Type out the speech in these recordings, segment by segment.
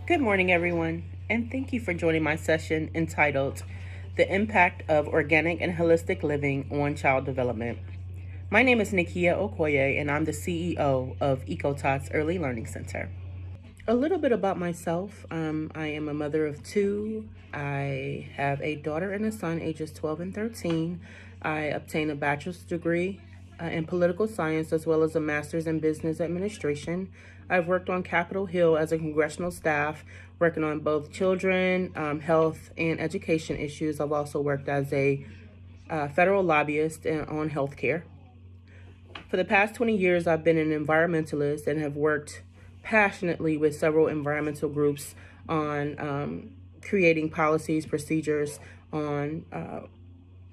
Good morning, everyone, and thank you for joining my session entitled The Impact of Organic and Holistic Living on Child Development. My name is Nikia Okoye, and I'm the CEO of Eco Tots Early Learning Center. A little bit about myself. I am a mother of two. I have a daughter and a son, ages 12 and 13. I obtained a bachelor's degree in political science as well as a master's in business administration. I've worked on Capitol Hill as a congressional staff, working on both children, health, and education issues. I've also worked as a federal lobbyist on healthcare. For the past 20 years, I've been an environmentalist and have worked passionately with several environmental groups on creating policies, procedures on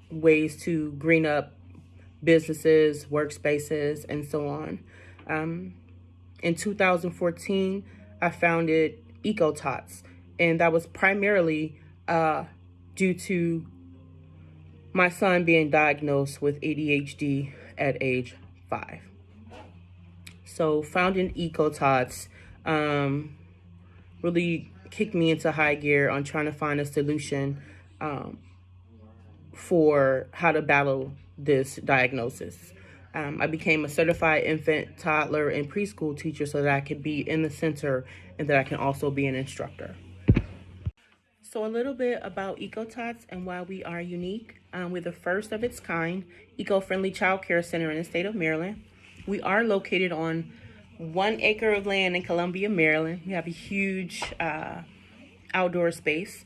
ways to green up businesses, workspaces, and so on. In 2014, I founded Eco Tots, and that was primarily due to my son being diagnosed with ADHD at age 5. So founding Eco Tots really kicked me into high gear on trying to find a solution for how to battle this diagnosis. I became a certified infant, toddler, and preschool teacher so that I could be in the center and that I can also be an instructor. So a little bit about Eco Tots and why we are unique. We're the first of its kind eco-friendly child care center in the state of Maryland. We are located on 1 acre of land in Columbia, Maryland. We have a huge outdoor space.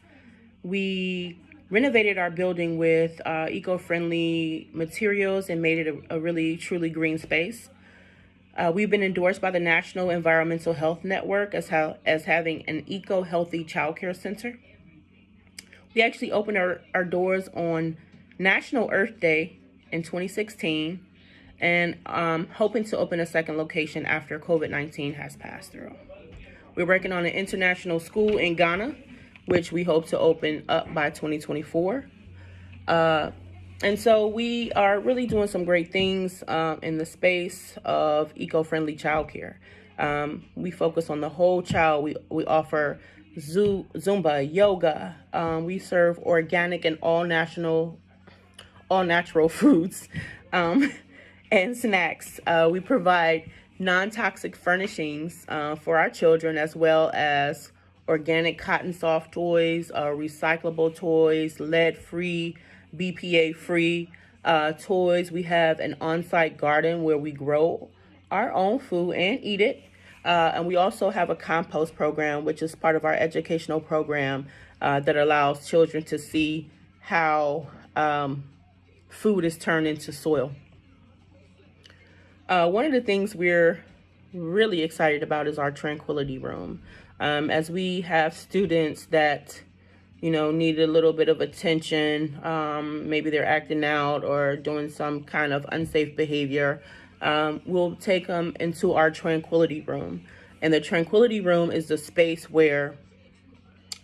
We renovated our building with eco-friendly materials and made it a really, truly green space. We've been endorsed by the National Environmental Health Network as having an eco-healthy child care center. We actually opened our doors on National Earth Day in 2016 and hoping to open a second location after COVID-19 has passed through. We're working on an international school in Ghana, which we hope to open up by 2024. And so we are really doing some great things in the space of eco-friendly childcare. We focus on the whole child. We offer Zumba, yoga. We serve organic and all natural foods and snacks. We provide non-toxic furnishings for our children, as well as organic cotton soft toys, recyclable toys, lead-free, BPA-free toys. We have an on-site garden where we grow our own food and eat it. And we also have a compost program, which is part of our educational program that allows children to see how food is turned into soil. One of the things we're really excited about is our Tranquility Room. As we have students that, need a little bit of attention, maybe they're acting out or doing some kind of unsafe behavior, we'll take them into our Tranquility Room. And the Tranquility Room is the space where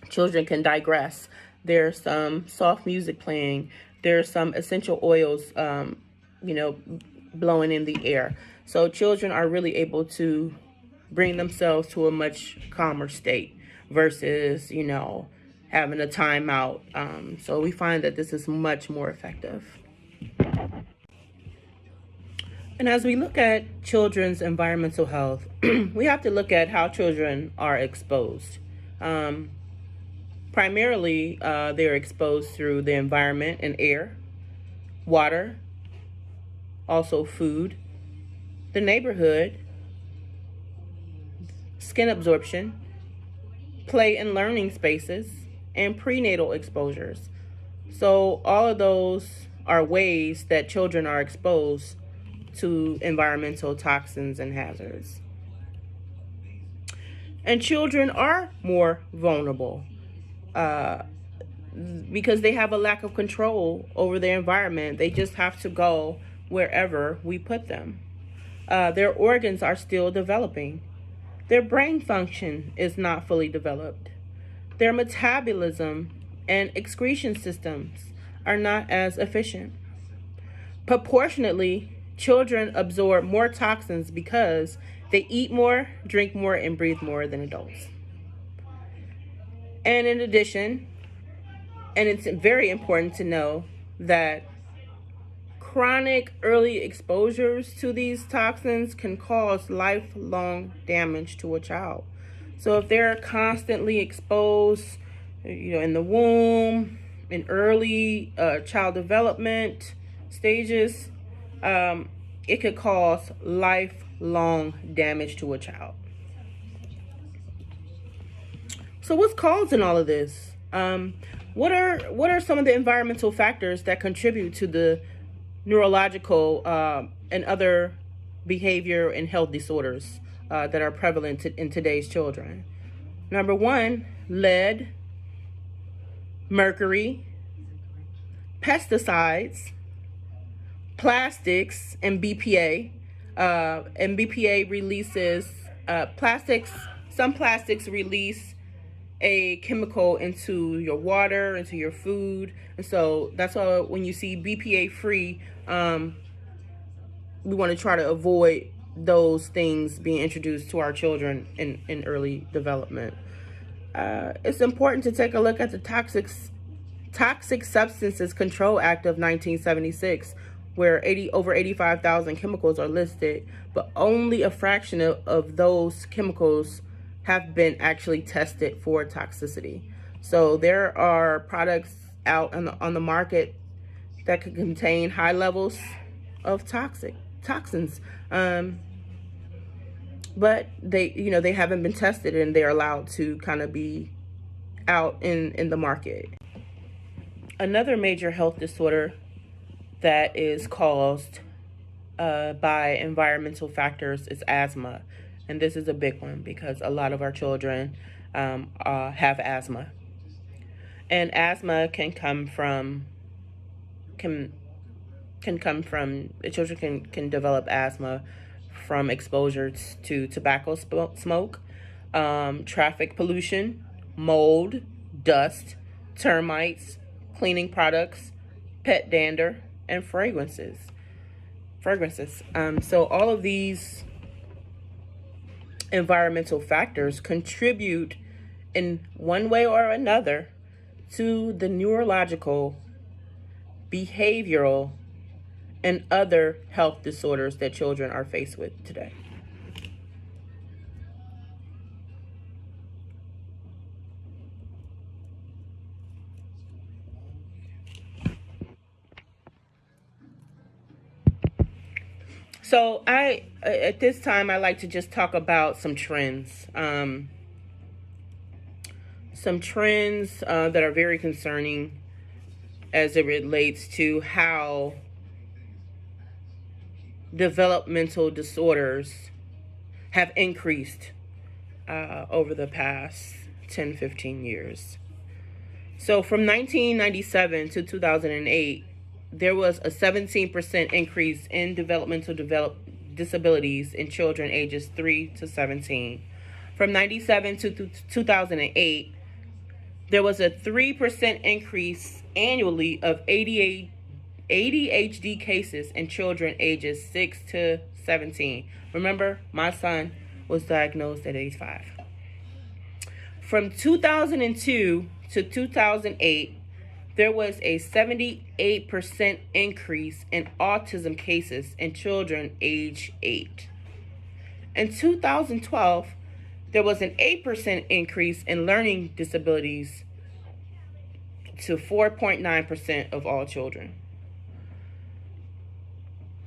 children can digress. There's some soft music playing. There's some essential oils, blowing in the air. So children are really able to bring themselves to a much calmer state versus, having a timeout. So we find that this is much more effective. And as we look at children's environmental health, we have to look at how children are exposed. Primarily, they're exposed through the environment and air, water, also food, the neighborhood, skin absorption, play and learning spaces, and prenatal exposures. So all of those are ways that children are exposed to environmental toxins and hazards. And children are more vulnerable because they have a lack of control over their environment. They just have to go wherever we put them. Their organs are still developing. Their brain function is not fully developed. Their metabolism and excretion systems are not as efficient. Proportionately, children absorb more toxins because they eat more, drink more, and breathe more than adults. And in addition, and it's very important to know that chronic early exposures to these toxins can cause lifelong damage to a child. So if they're constantly exposed, in the womb, in early child development stages, it could cause lifelong damage to a child. So what's causing all of this? What are some of the environmental factors that contribute to the neurological and other behavior and health disorders that are prevalent in today's children? Number one, lead, mercury, pesticides, plastics, and BPA. And BPA releases plastics. Some plastics release a chemical into your water, into your food, and so that's why when you see BPA free, we want to try to avoid those things being introduced to our children in early development. It's important to take a look at the Toxic Substances Control Act of 1976, where over 85,000 chemicals are listed, but only a fraction of those chemicals have been actually tested for toxicity. So there are products out on the market that could contain high levels of toxins, but they haven't been tested, and they're allowed to kind of be out in the market. Another major health disorder that is caused by environmental factors is asthma. And this is a big one because a lot of our children have asthma. And asthma can come from children can develop asthma from exposure to tobacco smoke, traffic pollution, mold, dust, termites, cleaning products, pet dander, and fragrances. So all of these environmental factors contribute in one way or another to the neurological, behavioral, and other health disorders that children are faced with today. So at this time, I like to just talk about some trends. Some trends that are very concerning as it relates to how developmental disorders have increased over the past 10-15 years. So from 1997 to 2008, there was a 17% increase in developmental disabilities in children ages 3 to 17. From 97 to 2008, there was a 3% increase annually of ADHD cases in children ages 6 to 17. Remember, my son was diagnosed at age 5. From 2002 to 2008, there was a 78% increase in autism cases in children age 8. In 2012, there was an 8% increase in learning disabilities to 4.9% of all children.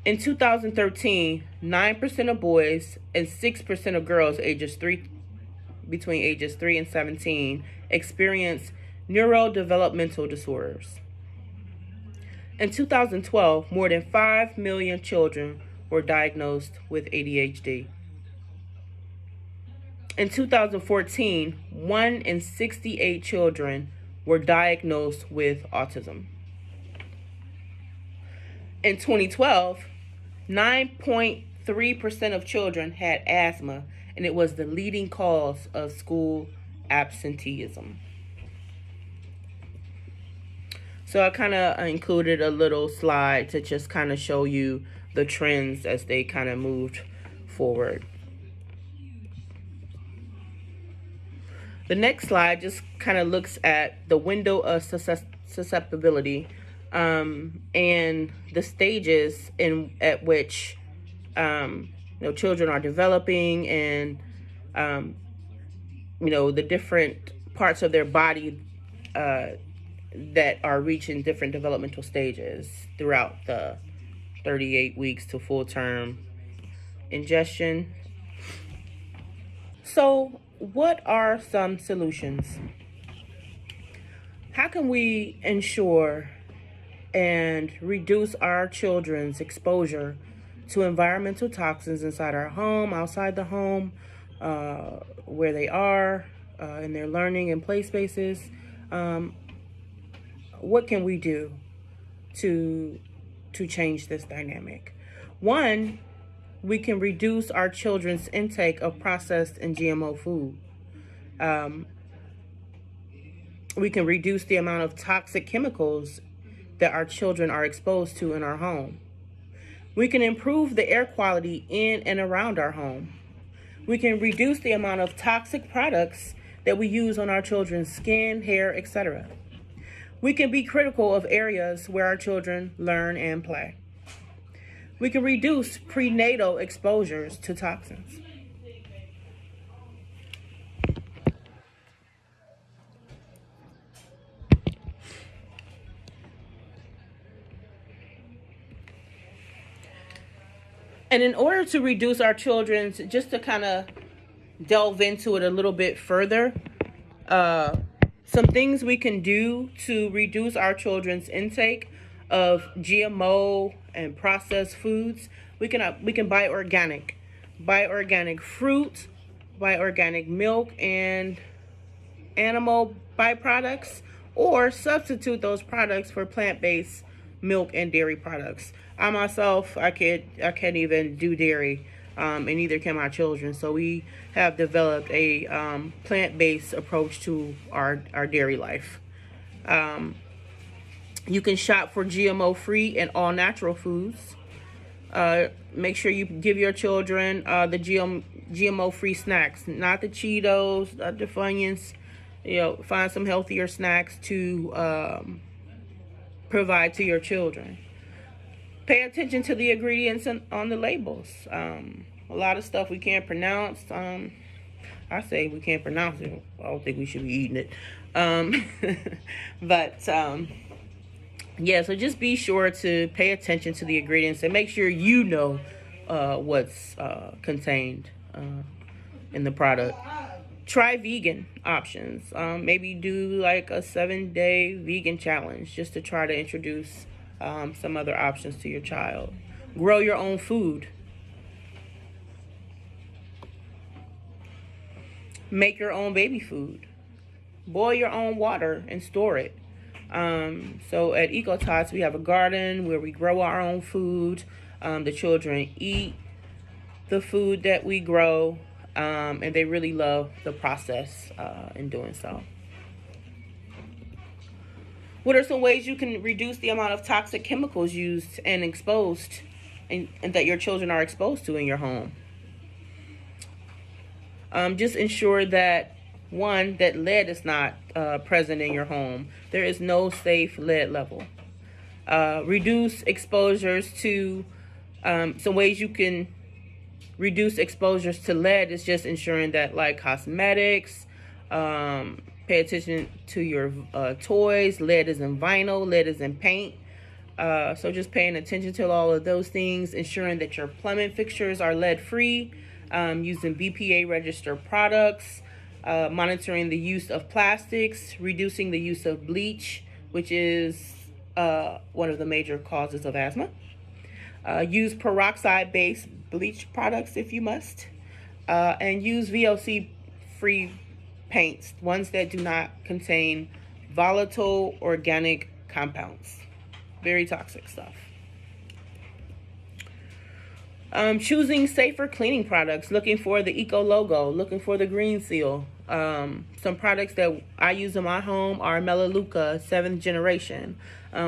In 2013, 9% of boys and 6% of girls between ages 3 and 17 experienced neurodevelopmental disorders. In 2012, more than 5 million children were diagnosed with ADHD. In 2014, 1 in 68 children were diagnosed with autism. In 2012, 9.3% of children had asthma, and it was the leading cause of school absenteeism. So I kind of included a little slide to just kind of show you the trends as they kind of moved forward. The next slide just kind of looks at the window of susceptibility, and the stages at which children are developing, and the different parts of their body that are reaching different developmental stages throughout the 38 weeks to full term ingestion. So, what are some solutions? How can we ensure and reduce our children's exposure to environmental toxins inside our home, outside the home, where they are, in their learning and play spaces? What can we do to change this dynamic? One, we can reduce our children's intake of processed and GMO food. We can reduce the amount of toxic chemicals that our children are exposed to in our home. We can improve the air quality in and around our home. We can reduce the amount of toxic products that we use on our children's skin, hair, etc. We can be critical of areas where our children learn and play. We can reduce prenatal exposures to toxins. And in order to reduce our children's, just to kind of delve into it a little bit further, some things we can do to reduce our children's intake of GMO and processed foods. We can buy organic fruit, buy organic milk and animal byproducts, or substitute those products for plant-based milk and dairy products. I myself, I can't even do dairy, and neither can my children. So we have developed a plant-based approach to our dairy life. You can shop for GMO-free and all-natural foods. Make sure you give your children the GMO-free snacks, not the Cheetos, not the Funyuns. Find some healthier snacks to provide to your children. Pay attention to the ingredients on the labels. A lot of stuff we can't pronounce. I say we can't pronounce it. I don't think we should be eating it. But so just be sure to pay attention to the ingredients and make sure you know what's contained in the product. Try vegan options. Maybe do like a 7-day vegan challenge just to try to introduce some other options to your child. Grow your own food. Make your own baby food. Boil your own water and store it. So at Eco Tots, we have a garden where we grow our own food. The children eat the food that we grow, and they really love the process in doing so. What are some ways you can reduce the amount of toxic chemicals used and exposed, and that your children are exposed to in your home? Just ensure that, one, that lead is not present in your home. There is no safe lead level. Reduce exposures to, some ways you can reduce exposures to lead is just ensuring that, like cosmetics, pay attention to your toys. Lead is in vinyl, lead is in paint. So just paying attention to all of those things, ensuring that your plumbing fixtures are lead free, using BPA registered products, monitoring the use of plastics, reducing the use of bleach, which is one of the major causes of asthma. Use peroxide-based bleach products if you must, and use VOC-free paints, ones that do not contain volatile organic compounds. Very toxic stuff. Choosing safer cleaning products, looking for the Eco logo, looking for the green seal. Some products that I use in my home are Melaleuca 7th generation.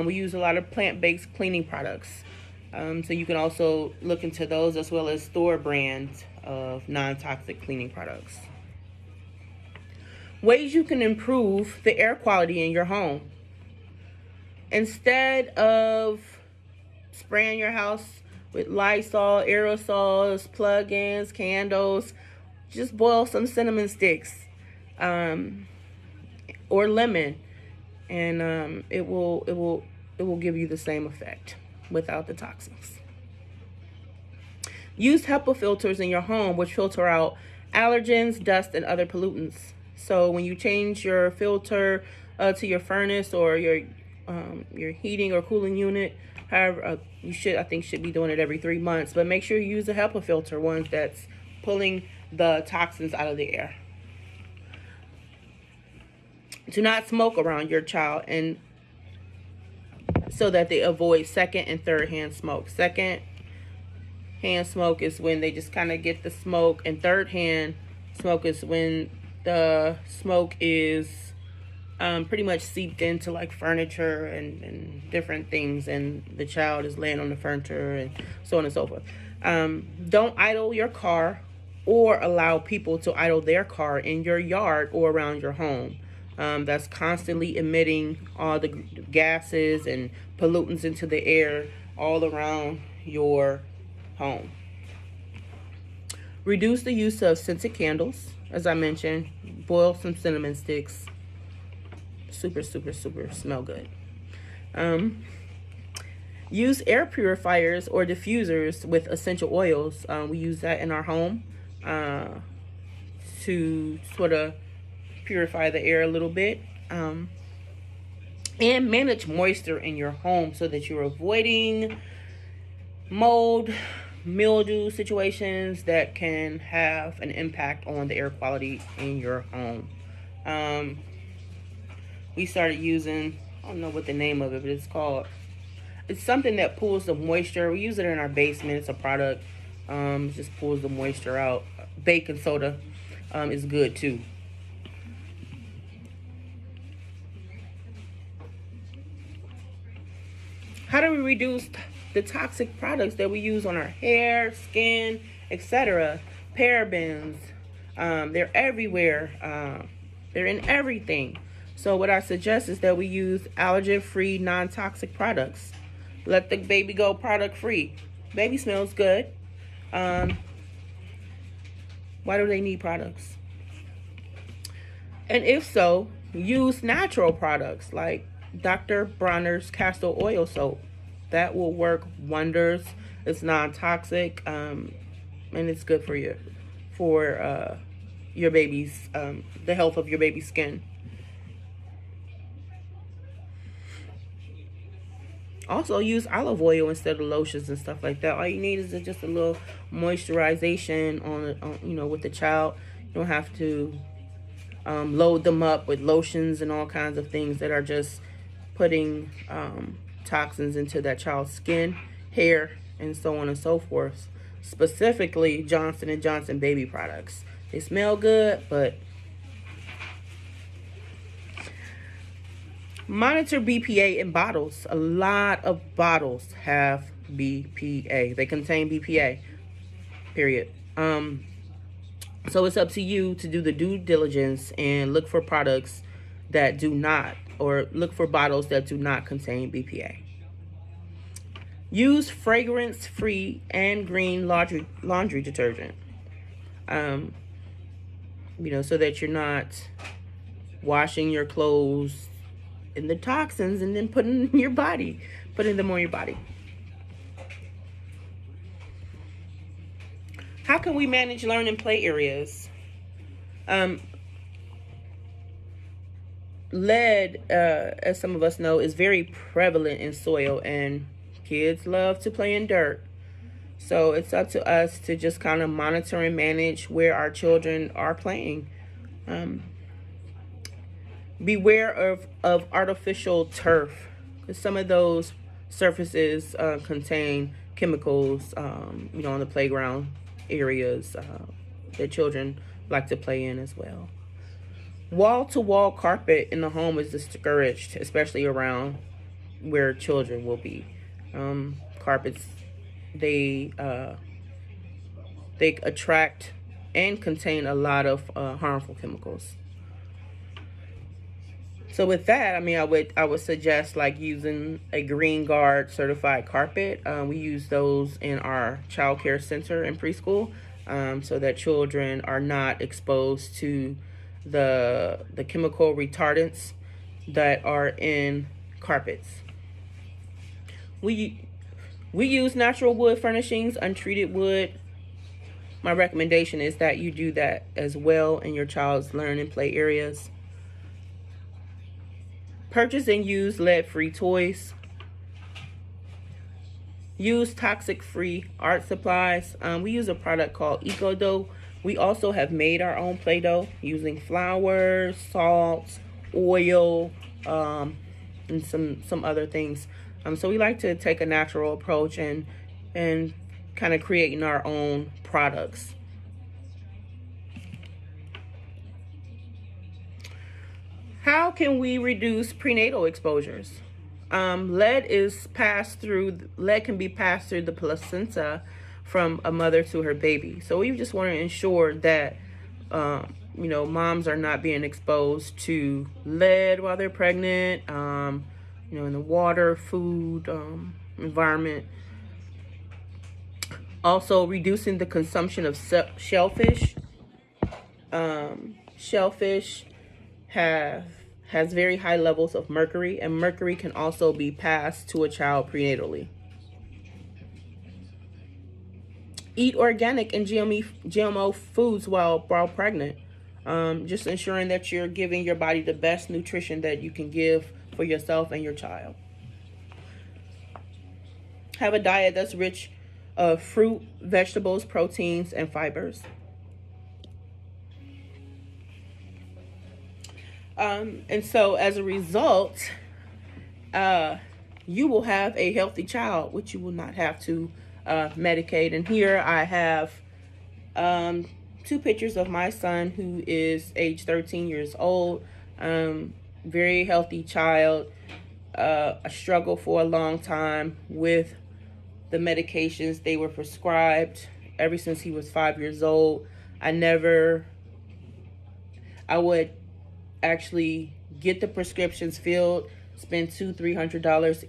We use a lot of plant-based cleaning products. So you can also look into those, as well as store brands of non-toxic cleaning products. Ways you can improve the air quality in your home. Instead of spraying your house with Lysol, aerosols, plug-ins, candles, just boil some cinnamon sticks or lemon, and it will give you the same effect without the toxins. Use HEPA filters in your home, which filter out allergens, dust, and other pollutants. So when you change your filter to your furnace or your heating or cooling unit, however, you should be doing it every 3 months. But make sure you use a HEPA filter, one that's pulling the toxins out of the air. Do not smoke around your child, and so that they avoid second and third hand smoke. Second hand smoke is when they just kind of get the smoke, and third hand smoke is when the smoke is pretty much seeped into like furniture and different things, and the child is laying on the furniture and so on and so forth. Don't idle your car or allow people to idle their car in your yard or around your home. That's constantly emitting all the gases and pollutants into the air all around your home. Reduce the use of scented candles. As I mentioned, boil some cinnamon sticks. Super smell good. Use air purifiers or diffusers with essential oils. We use that in our home to sort of purify the air a little bit. And manage moisture in your home so that you're avoiding mold, mildew situations that can have an impact on the air quality in your home. We started using, I don't know what the name of it, but it's something that pulls the moisture. We use it in our basement. It's a product. It just pulls the moisture out. Baking soda is good too. How do we reduce the toxic products that we use on our hair, skin, etc.? Parabens, they're everywhere. They're in everything. So what I suggest is that we use allergen-free, non-toxic products. Let the baby go product-free. Baby smells good. Why do they need products? And if so, use natural products like Dr. Bronner's castor oil soap. That will work wonders. It's non-toxic, and it's good for your baby's the health of your baby's skin. Also, use olive oil instead of lotions and stuff like that. All you need is just a little moisturization on with the child. You don't have to load them up with lotions and all kinds of things that are just putting toxins into that child's skin, hair, and so on and so forth. Specifically, Johnson & Johnson baby products. They smell good, but monitor BPA in bottles. A lot of bottles have BPA. They contain BPA, period. So it's up to you to do the due diligence and look for products that do not, or look for bottles that do not contain BPA. Use fragrance-free and green laundry detergent. So that you're not washing your clothes in the toxins and then putting them on your body. How can we manage learn and play areas? Lead, as some of us know, is very prevalent in soil, and kids love to play in dirt. So it's up to us to just kind of monitor and manage where our children are playing. Beware of artificial turf, because some of those surfaces contain chemicals, on the playground areas that children like to play in as well. Wall-to-wall carpet in the home is discouraged, especially around where children will be. Carpets, they attract and contain a lot of harmful chemicals. So with that, I mean, I would suggest like using a Green Guard certified carpet. We use those in our child care center and preschool, so that children are not exposed to the chemical retardants that are in carpets. We use natural wood furnishings, untreated wood. My recommendation is that you do that as well in your child's learn and play areas. Purchase and use lead-free toys. Use toxic-free art supplies. We use a product called Eco Dough. We also have made our own Play-Doh using flour, salt, oil, and some other things. So we like to take a natural approach and kind of creating our own products. How can we reduce prenatal exposures? Lead can be passed through the placenta from a mother to her baby. So we just want to ensure that moms are not being exposed to lead while they're pregnant, in the water, food, environment. Also, reducing the consumption of shellfish. Shellfish has very high levels of mercury, and mercury can also be passed to a child prenatally. Eat organic and GMO foods while pregnant. Just ensuring that you're giving your body the best nutrition that you can give for yourself and your child. Have a diet that's rich of fruit, vegetables, proteins, and fibers. And so as a result, you will have a healthy child, which you will not have to medicate. And here I have 2 pictures of my son, who is age 13 years old. Very healthy child. I struggled for a long time with the medications they were prescribed ever since he was 5 years old. I would actually get the prescriptions filled, spend $200-$300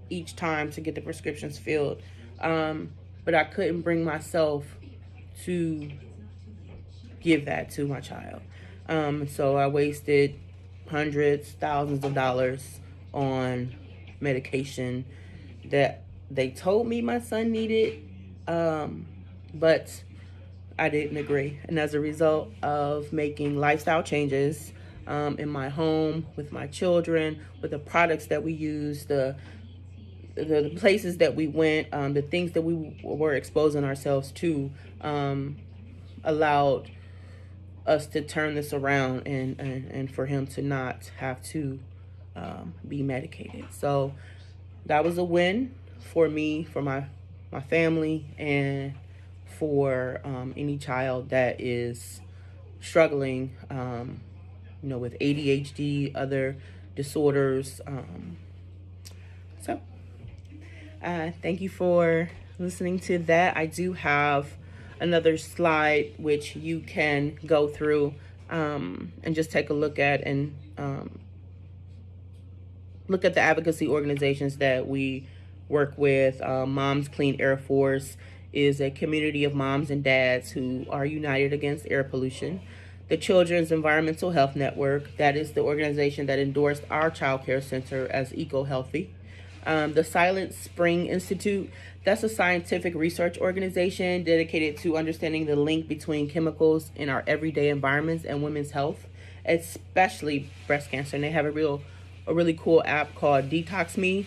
each time to get the prescriptions filled, but I couldn't bring myself to give that to my child. So I wasted hundreds, thousands of dollars on medication that they told me my son needed, but I didn't agree. And as a result of making lifestyle changes in my home, with my children, with the products that we use, the places that we went, the things that we were exposing ourselves to, allowed us to turn this around and for him to not have to be medicated. So that was a win for me, for my family, and for any child that is struggling with ADHD, other disorders. Thank you for listening to that. I do have another slide which you can go through and just take a look at, and look at the advocacy organizations that we work with. Moms Clean Air Force is a community of moms and dads who are united against air pollution. The Children's Environmental Health Network, that is the organization that endorsed our child care center as eco-healthy. The Silent Spring Institute, that's a scientific research organization dedicated to understanding the link between chemicals in our everyday environments and women's health, especially breast cancer. And they have a really cool app called Detox Me,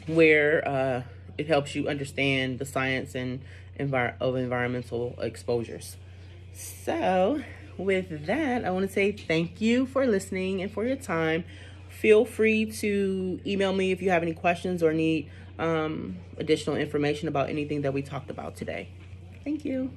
where it helps you understand the science and of environmental exposures. So with that, I want to say thank you for listening and for your time. Feel free to email me if you have any questions or need additional information about anything that we talked about today. Thank you.